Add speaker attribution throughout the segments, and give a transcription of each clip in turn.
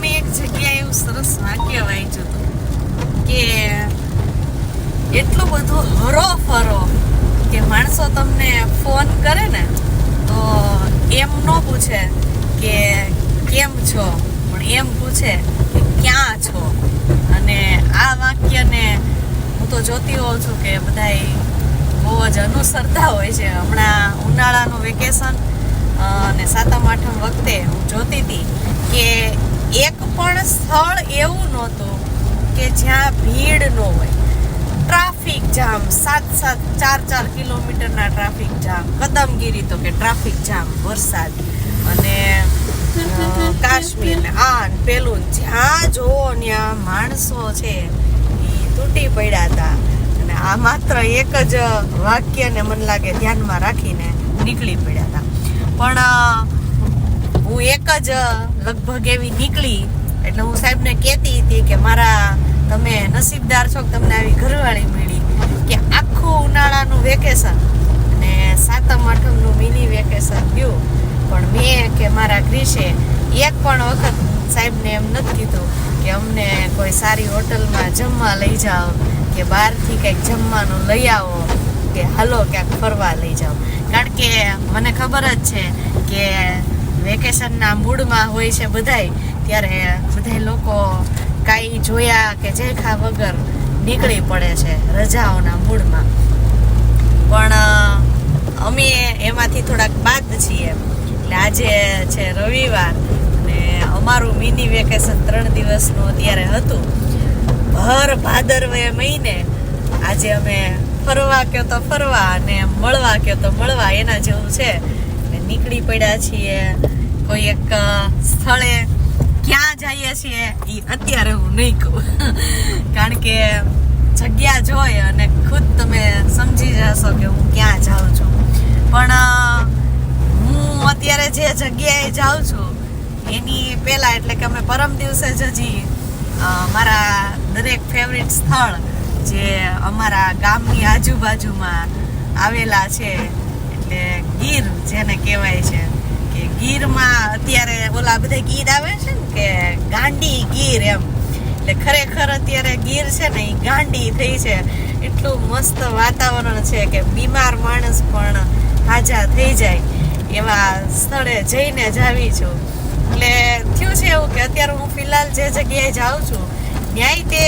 Speaker 1: મેં એક જગ્યાએ એવું સરસ વાક્ય વાંચ્યું હતું કે એટલું બધું હરો ફરો કે માણસો તમને ફોન કરે ને તો એમ ન પૂછે કે કેમ છો, પણ એમ પૂછે કે ક્યાં છો. અને આ વાક્યને હું તો જોતી હોઉં છું કે બધાય બહુ જ અનુસરતા હોય છે. હમણાં ઉનાળાનું વેકેશન અને સાતમ આઠમ વખતે હું જોતી હતી કે એક પણ સ્થળ એવું નહોતું કે જ્યાં ભીડ ન હોય. ટ્રાફિક જામ, 4 કિલોમીટરના ટ્રાફિક જામ, કદમગીરી તો કે ટ્રાફિક જામ, વરસાદ અને કાશ્મીર ને આ પેલું જ્યાં જોવો ત્યાં માણસો છે એ તૂટી પડ્યા હતા. અને આ માત્ર એક જ વાક્યને મને લાગે ધ્યાનમાં રાખીને નીકળી પડ્યા હતા. પણ હું એક જ લગભગ એવી નીકળી એટલે હું સાહેબને કહેતી હતી કે તમે નસીબદાર છો કે તમને આવી ઘરવાળી મળી કે આખું ઉનાળાનું વેકેશન અને સાતમ આઠમનું મિની વેકેશન થયું પણ મેં કે મારા ક્રિશે એક પણ વખત સાહેબને એમ નથી કીધું કે અમને કોઈ સારી હોટલમાં જમવા લઈ જાઓ કે બહારથી કંઈક જમવાનું લઈ આવો કે હાલો ક્યાંક ફરવા લઈ જાઓ. કારણ કે મને ખબર જ છે કે વેકેશનના મૂડમાં હોય છે બધાય, ત્યારે બધા લોકો કાંઈ જોયા કે જેખા વગર નીકળી પડે છે રજાઓના મૂડમાં. પણ અમે એમાંથી થોડાક બાદ છીએ. એટલે આજે છે રવિવાર અને અમારું મિની વેકેશન 3 દિવસનું અત્યારે હતું. ભર ભાદરવે મહિને આજે અમે ફરવા કયો તો ફરવા અને મળવા કયો તો મળવા એના જેવું છે. એટલે નીકળી પડ્યા છીએ કોઈ એક સ્થળે. ક્યાં જઈએ છીએ એ અત્યારે હું નહીં કહું કારણ કે જગ્યા જોઈ અને ખુદ તમે સમજી જશો કે હું ક્યાં જાઉં છું. પણ હું અત્યારે જે જગ્યાએ જાઉં છું એની પહેલા એટલે કે અમે પરમ દિવસે જ હજી મારા દરેક ફેવરિટ સ્થળ જે અમારા ગામની આજુબાજુમાં આવેલા છે એટલે ગીર જેને કહેવાય છે કે ગીરમાં અત્યારે ઓલા બધા ગીર આવે છે ને કે ગાંડી ગીર એમ, એટલે ખરેખર અત્યારે ગીર છે ને એ ગાંડી થઈ છે. એટલું મસ્ત વાતાવરણ છે કે બીમાર માણસ પણ હાજા થઈ જાય એવા સ્થળે જઈને જ આવી છું. એટલે થયું છે એવું કે અત્યારે હું ફિલહાલ જે જગ્યાએ જાઉં છું ત્યાંય તે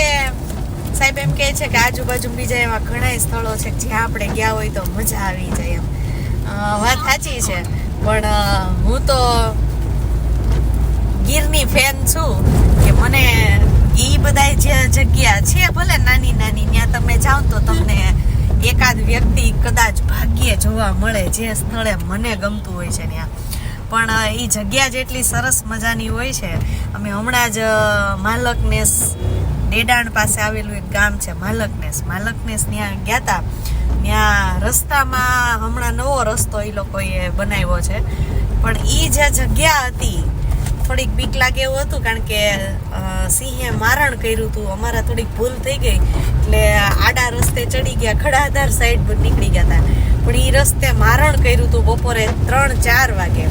Speaker 1: સાહેબ એમ કહે છે કે આજુબાજુ બીજા એવા ઘણા સ્થળો છે જ્યાં આપણે ગયા હોય તો મજા આવી જાય એમ. વાત સાચી છે, પણ હું તો ગીરની ફેન છું કે મને એ બધા જે જગ્યા છે ભલે નાની નાની ત્યાં તમે જાઓ તો તમને એકાદ વ્યક્તિ કદાચ ભાગ્યે જોવા મળે જે સ્થળે મને ગમતું હોય છે ત્યાં. પણ એ જગ્યા જેટલી સરસ મજાની હોય છે. અમે હમણાં જ માલકનેસ ડેડાણ પાસે આવેલું એક ગામ છે માલકનેસ ત્યાં ગયા હતા. ત્યાં રસ્તામાં હમણાં નવો રસ્તો એ લોકોએ બનાવ્યો છે પણ એ જે જગ્યા હતી થોડીક બીક લાગે એવું હતું કારણ કે સિંહે મારણ કર્યું હતું. અમારા થોડીક ભૂલ થઈ ગઈ એટલે આડા રસ્તે ચડી ગયા, ખડાધાર સાઈડ પર નીકળી ગયા હતા પણ એ રસ્તે મારણ કર્યું હતું બપોરે 3-4 વાગે.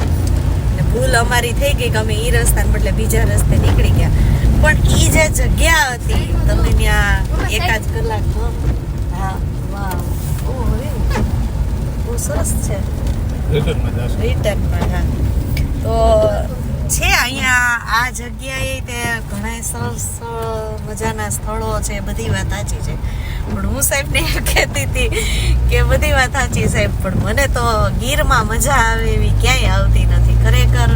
Speaker 1: ભૂલ અમારી થઈ ગઈ કે અમે એ રસ્તાને બદલે બીજા રસ્તે નીકળી ગયા. પણ એ જે જગ્યા હતી તમે ત્યાં એકાદ કલાક હા વાહ બહુ સરસ છે રિટર્નમાં. હા તો છે અહીંયા આ જગ્યાએ તે ઘણા સરસ મજાના સ્થળો છે. બધી વાત સાચી છે પણ હું સાહેબને એમ કહેતી હતી કે બધી વાત સાચી સાહેબ પણ મને તો ગીરમાં મજા આવે એવી ક્યાંય આવતી નથી. ખરેખર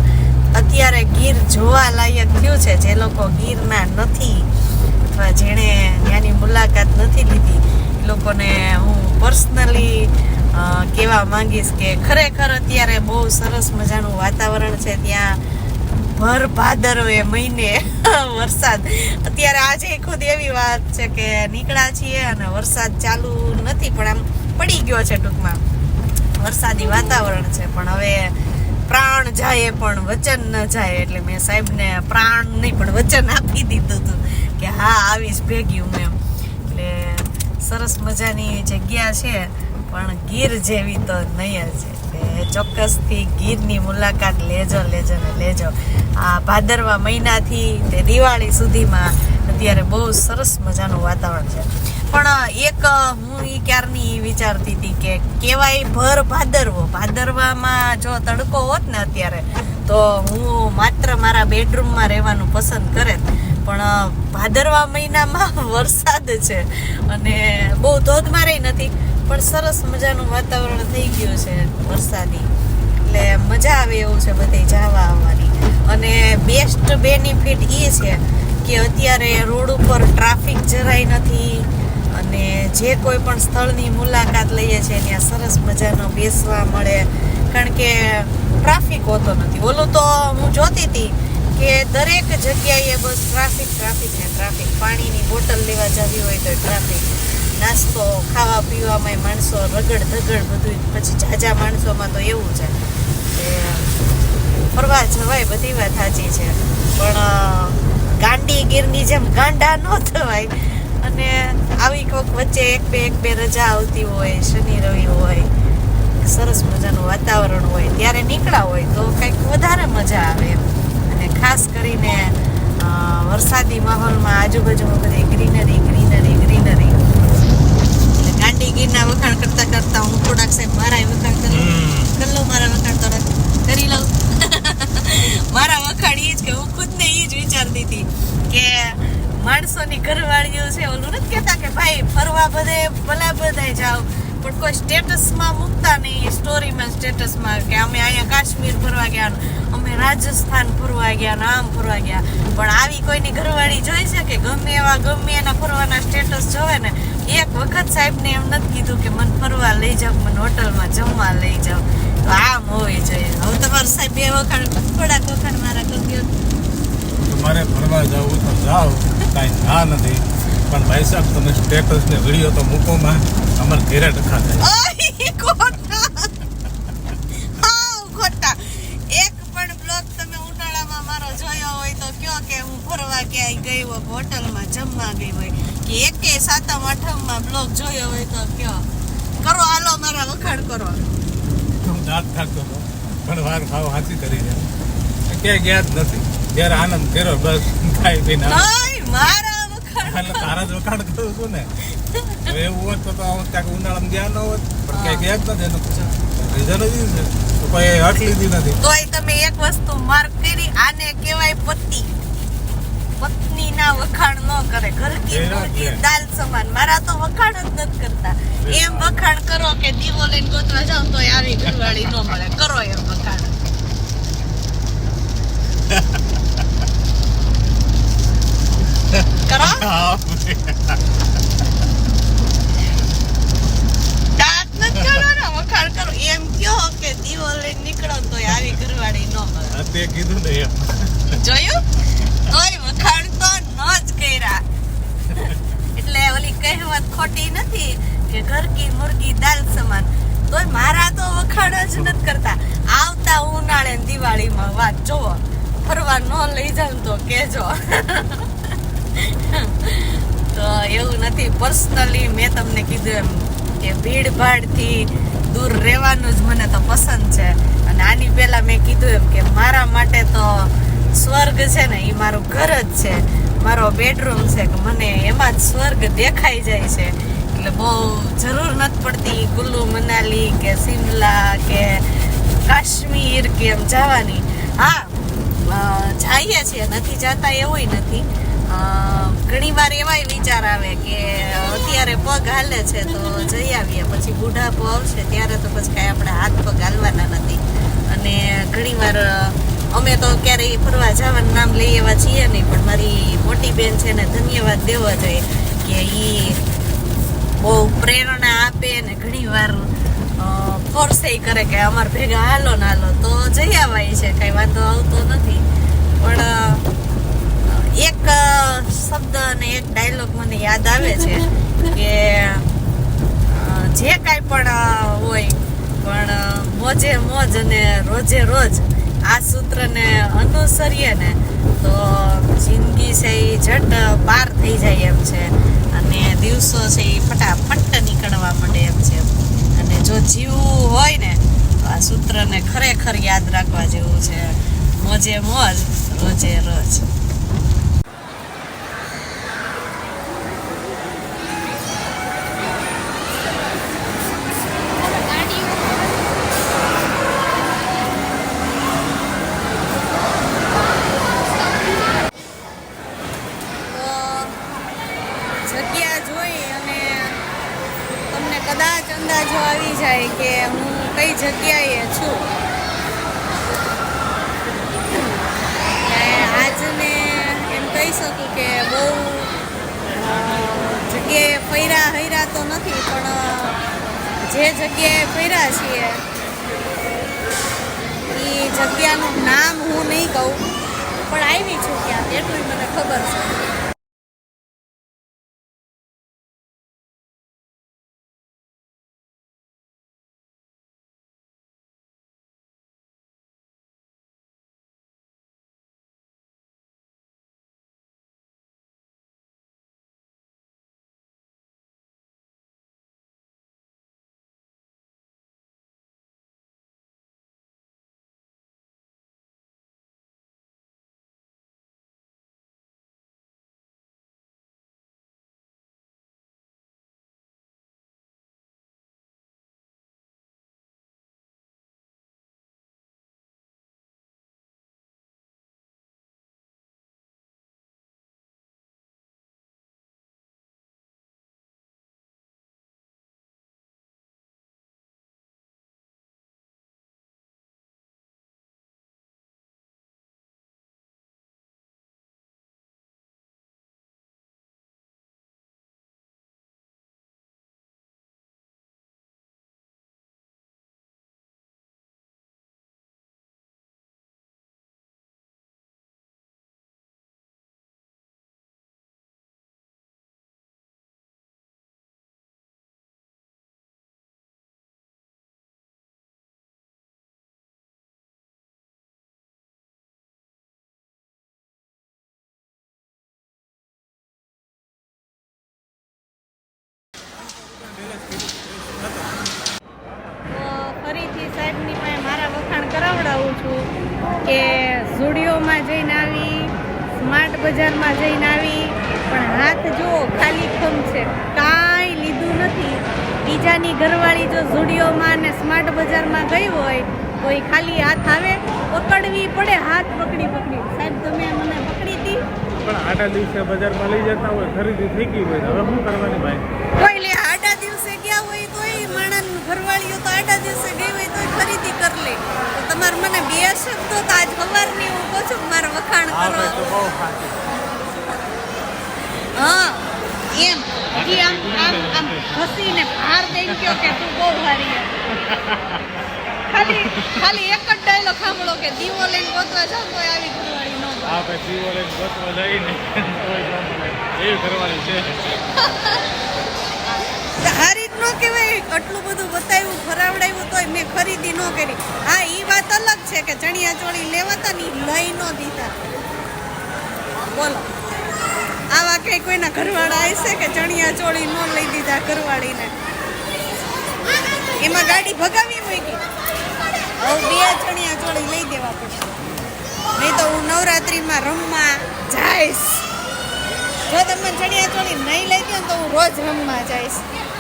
Speaker 1: અત્યારે ગીર જોવા લાયક થયું છે. જે લોકો ગીરના નથી અથવા જેણે ત્યાંની મુલાકાત નથી લીધી એ લોકોને હું પર્સનલી કહેવા માંગીશ કે ખરેખર અત્યારે બહુ સરસ મજાનું વાતાવરણ છે ત્યાં. ભર ભાદરવે મહિને વરસાદ. અત્યારે આજે ખુદ એવી વાત છે કે નીકળ્યા છીએ અને વરસાદ ચાલુ નથી પણ આમ પડી ગયો છે. ટૂંકમાં વરસાદી વાતાવરણ છે પણ હવે પ્રાણ જાય પણ વચન ન જાય એટલે મેં સાહેબને પ્રાણ નહીં પણ વચન આપી દીધું હતું કે હા આવીશ ભેગી હું એમ. એટલે સરસ મજાની જગ્યા છે પણ ગીર જેવી તો નહીં જ. ચોક્કસથી ગીરની મુલાકાત લેજો ને લેજો. આ ભાદરવા મહિનાથી તે દિવાળી સુધીમાં અત્યારે બહુ સરસ મજાનું વાતાવરણ છે. પણ એક હું ક્યારની વિચારતી હતી કે કેવાય ભર ભાદરવામાં જો તડકો હોત ને અત્યારે તો હું માત્ર મારા બેડરૂમમાં રહેવાનું પસંદ કરે. પણ ભાદરવા મહિનામાં વરસાદ છે અને બહુ ધોધમારે નથી, પણ સરસ મજાનું વાતાવરણ થઈ ગયું છે વરસાદી, એટલે મજા આવે એવું છે બધે જવા આવવાની. અને બેસ્ટ બેનિફિટ એ છે કે અત્યારે રોડ ઉપર ટ્રાફિક જરાય નથી અને જે કોઈ પણ સ્થળની મુલાકાત લઈએ છીએ ત્યાં સરસ મજાનો બેસવા મળે, કારણ કે ટ્રાફિક હોતો નથી. ઓલું તો હું જોતી હતી કે દરેક જગ્યાએ બસ ટ્રાફિક. પાણીની બોટલ લેવા જવી હોય તો ટ્રાફિક, નાસ્તો ખાવા પીવામાં માણસો રગડ ધગડ બધું. પછી ઝાઝા માણસોમાં તો એવું છે કે ફરવા જવાય, બધી વાત સાચી છે, પણ ગાંડી ગીરની જેમ ગાંડા ન થવાય. અને આવી કોઈક વચ્ચે એક બે રજા આવતી હોય, શનિ રવિ હોય, સરસ મજાનું વાતાવરણ હોય ત્યારે નીકળ્યા હોય તો કંઈક વધારે મજા આવે. અને ખાસ કરીને વરસાદી માહોલમાં આજુબાજુમાં બધી ગ્રીનરી. ગાંડી ગીરના વખાણ કરતા હું થોડાક સાહેબ મારા વખાણ કરી લઉં. મારા વખાણ તો કરી લઉં. મારા વખાણ એ જ કે હું ખુદને એ જ વિચારતી હતી કે માણસોની ઘરવાળીઓ છે ઓલું નથી કહેતા કે ભાઈ ફરવા બધા જાઓ, પણ કોઈ સ્ટેટસમાં મૂકતા નહીં, સ્ટોરીમાં સ્ટેટસમાં કે અમે અહીંયા કાશ્મીર ફરવા ગયા, અમે રાજસ્થાન ફરવા ગયા, આમ ફરવા ગયા. પણ આવી કોઈની ઘરવાળી જોઈ છે કે ગમે એના ફરવાના સ્ટેટસ જોવે ને? એક વખત સાહેબને એમ નથી કીધું કે મને ફરવા લઈ જાઓ, મને હોટલમાં જમવા લઈ જાઓ. તો આમ હોવી જોઈએ. હવે તમારું સાહેબ બે વખાણ થોડાક વખાણ મારા કરી દો.
Speaker 2: તમારે ફરવા જવું તો જાઓ, કાંઈ ના નથી, પણ ભાઈ સાહેબ તમે સ્ટેટસ ને વિડીયો તો મૂકોમાં અમારે ઘેરે ડખા થાય.
Speaker 1: ખોટા એક પણ બ્લોગ તમે ઉનાળામાં મારો જોયો હોય તો કયો કે હું ફરવા ક્યાંય ગઈ હોય, હોટલમાં જમવા ગઈ હોય, કે એકે સાતમ આઠમમાં બ્લોગ જોયો હોય તો કયો. કરો હાલો મારા વખાણ કરો.
Speaker 2: હું દાંત ખાતો હતો પણ વાર ખાવ હાથી કરી જાય, ક્યાંય ગયા જ નથી. જયારે આનંદ કર્યો બસ ખાઈ પીને
Speaker 1: મારા વખાણ
Speaker 2: તારા જ વખાણ કરું છું ને. એવું હોત તો ત્યાં ઉનાળામાં ગયા ન હોત, પણ ક્યાંય ગયા જ નથી. એનું રીઝન જ છે તો કોઈ હટ લીધી નથી.
Speaker 1: તોય તમે એક વસ્તુ માર્ક કરી, આને કહેવાય પત્નીના વખાણ ન કરે. ઘર કી મુર્ગી દાલ સમાન. મારા તો વખાણ જ નથી કરતા. એમ વખાણ કરો કે દીવો લઈને ગોતવા જાવ તો આવી ઘરવાળી ન મળે. કરો એમ વખાણ. કરો દાંત નથી કરવાના, વખાણ કરો. એમ કયો કે દીવો લઈને નીકળો તો આવી ઘરવાળી ન મળે.
Speaker 2: તે કીધું ને એમ
Speaker 1: જોયું? તોય વખાણ તો ન જ કર્યા. એટલે ઓલી કહેવત ખોટી નથી કે ઘર કી મુર્ગી દાલ સમાન. તોય મારા તો વખાણ જ નથી કરતા. આવતા ઉનાળે દિવાળીમાં વાત જોવો, ફરવા ન લઈ જાવ તો કેજો. તો એવું નથી. પર્સનલી મેં તમને કીધું એમ કે ભીડ ભાડથી દૂર રહેવાનું જ મને તો પસંદ છે. અને આની પહેલા મેં કીધું એમ કે મારા માટે તો સ્વર્ગ છે ને એ મારું ઘર જ છે, મારો બેડરૂમ છે, કે મને એમાં જ સ્વર્ગ દેખાઈ જાય છે. એટલે બહુ જરૂર નથી પડતી કુલ્લુ મનાલી કે શિમલા કે કાશ્મીર કે એમ જવાની. હા, જઈએ છીએ, નથી જતા એવું નથી. ઘણી વાર એવાય વિચાર આવે કે અત્યારે પગ હાલે છે તો જઈ આવીએ, પછી બુઢાપો આવશે ત્યારે તો પછી કાંઈ આપણે હાથ પગ હાલવાના નથી. અને ઘણી વાર અમે તો ક્યારેય ફરવા જવાનું નામ લઈ એવા છીએ નહીં, પણ મારી મોટી બેન છે ને ધન્યવાદ દેવા જોઈએ કે એ બહુ પ્રેરણા આપે ને ઘણી વાર ફોર્સે કરે કે અમારે ભેગા હાલો ને હાલો તો જઈ આવાય છે, કાંઈ વાંધો આવતો નથી. પણ એક શબ્દ અને એક ડાયલોગ મને યાદ આવે છે કે જે કાંઈ પણ હોય પણ મોજે મોજ અને રોજે રોજ આ સૂત્રને અનુસરીએ ને તો જિંદગી છે એ ઝટ પાર થઈ જાય એમ છે, અને દિવસો છે એ ફટાફટ નીકળવા માંડે એમ છે. અને જો જીવવું હોય ને તો આ સૂત્રને ખરેખર યાદ રાખવા જેવું છે. મોજે મોજ, રોજે રોજ. જગ્યા જોઈ અને તમને કદાચ અંદાજો આવી જાય કે હું કઈ જગ્યાએ છું. આજને એમ કહી શકું કે બહુ જગ્યાએ ફર્યા તો નથી, પણ જે જગ્યાએ ફર્યા છીએ એ જગ્યાનું નામ હું નહીં કહું, પણ આવી છું ક્યાં એટલું મને ખબર છે. ફરીથી સાહેબની પાસે મારા વખાણ કરાવડાવું છું કે ઝુડિયોમાં જઈને આવી, સ્માર્ટ બજારમાં જઈને આવી, પણ હાથ જુઓ ખાલી ખમ છે, કાંઈ લીધું નથી. બીજાની ઘરવાળી જો ઝુડિયોમાં ને સ્માર્ટ બજારમાં ગઈ હોય તો એ ખાલી હાથ આવે, પકડવી પડે, હાથ પકડી. સાહેબ તમે મને પકડી હતી,
Speaker 2: પણ આડા દિવસે બજારમાં લઈ જતા હોય, ખરીદી થઈ ગઈ હોય, હવે શું કરવાની ભાઈ?
Speaker 1: કોઈ લે આડા દિવસે ગયા હોય તોય માણસ ઘરવાળીઓ તો આડા દિવસે ગઈ હોય તોય ખરીદી કરી લે. તો તમારે મને બે શબ્દો તો આજ સવારની હું કહું છું મારા વખાણ કરો. હા એમ હજી આમ હસીને બહાર દઈને કહો કે તું બહુ સારી. ખાલી એક જ ડાયલોગ સાંભળો કે દીવો લઈને ગોતવા જાવ તો આવી ઘરવાળી નો.
Speaker 2: હા ભાઈ દીવો લઈને ગોતવા જઈને એવી ઘરવાળી છે.
Speaker 1: હારી જ ન કહેવાય, આટલું બધું બતાવ્યું, ફરાવડાવ્યું તોય મેં ખરીદી ન કરી. હા એ વાત અલગ છે કે ચણિયા ચોળી લેવાતા ને લઈ ન દીધા. બોલો આવા કઈ કોઈના ઘરવાળા હશે કે ચણિયા ચોળી ન લઈ દીધા ઘરવાળીને? એમાં ગાડી ભગાવી મૂકી. હવે બે ચણિયા ચોળી લઈ દેવા પડશે, નહીં તો હું નવરાત્રિમાં રમવા જઈશ. જો તમે ચણિયા ચોળી નહીં લઈ દો તો હું રોજ રમવા જઈશ.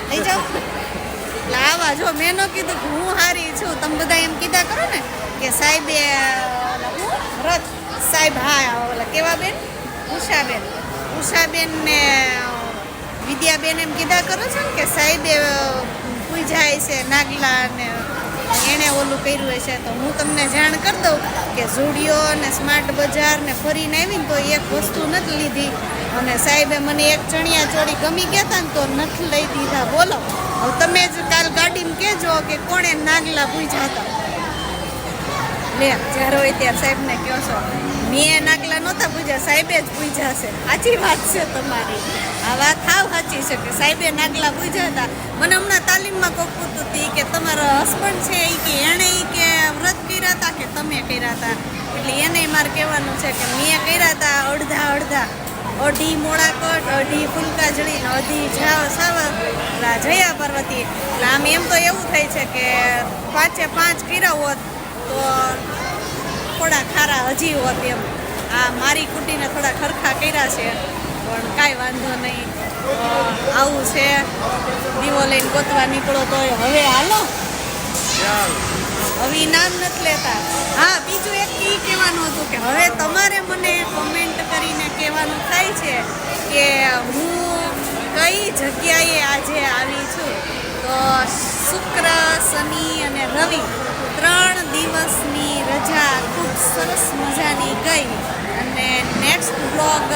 Speaker 1: લઈ જાઓ એટલે આવા. જો મેં ન કીધું કે હું હારી છું, તમે બધા એમ કીધા કરો ને કે સાહેબે વ્રત સાહેબ. હા ઓલા કેવા બેન? ઉષાબેન ને વિદ્યાબેન એમ કીધા કરો છો ને કે સાહેબે પૂજાય છે નાગલા ને એણે ઓલું કર્યું છે. તો હું તમને જાણ કરી દઉં કે ઝુડિયો ને સ્માર્ટ બજાર ને ફરીને આવીને તો એક વસ્તુ નથી લીધી, અને સાહેબે મને એક ચણિયા ચોળી ગમી ગયા હતા ને તો નથી લઈ દીધા. બોલો હવે તમે જ કાલ ગાડીમાં કહેજો કે કોણે નાગલા પૂજા હતા. લે જ્યારે હોય ત્યારે સાહેબને કહો છો મેં નાગલા નહોતા પૂજા, સાહેબે જ પૂજા છે. સાચી વાત છે તમારી, આ વાત સાવ સાચી છે કે સાહેબે નાગલા પૂજા હતા. મને હમણાં તાલીમમાં કોક પૂછતું હતી કે તમારા હસબન્ડ છે એ કે એણે કે વ્રત કર્યા હતા કે તમે કર્યા હતા, એટલે એને મારે કહેવાનું છે કે મેં કર્યા હતા અડધા. અઢી મોડાકટ, અઢી ફુલકાજળી ને અઢી જયા પાર્વતી. એટલે આમ એમ તો એવું થાય છે કે 5 કર્યા હોત તો થોડા ખારા હજી હોત એમ. આ મારી કુટીને થોડા ખરખા કર્યા છે પણ કાંઈ વાંધો નહીં. આવું છે, દીવો લઈને ગોતવા નીકળો તો હવે હાલો, હવે નામ નથી લેતા. હા, બીજું એક એ કહેવાનું હતું કે હવે તમારે મને કોમેન્ટ કરીને કહેવાનું થાય છે કે હું કઈ જગ્યાએ આજે આવી છું. તો શુક્ર, શનિ અને રવિ 3 દિવસની રજા ખૂબ સરસ મજાની ગઈ. અને નેક્સ્ટ બ્લોગ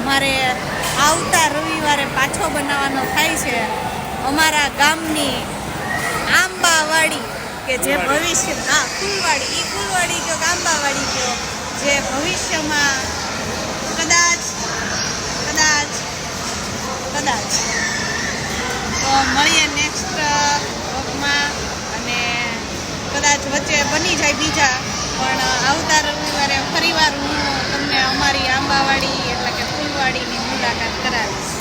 Speaker 1: મારે આવતા રવિવારે પાછો બનાવવાનો થાય છે અમારા ગામની આંબાવાડી, કે જે ભવિષ્ય ફૂલવાડી કયો આંબાવાડી કયો, જે ભવિષ્યમાં કદાચ તો મળીએ નેક્સ્ટ બ્લોગમાં. અને કદાચ વચ્ચે બની જાય બીજા, પણ આવતા રવિવારે ફરીવાર હું તમને અમારી આંબાવાડી એટલે કે ફૂલવાડીની મુલાકાત કરાવીશ.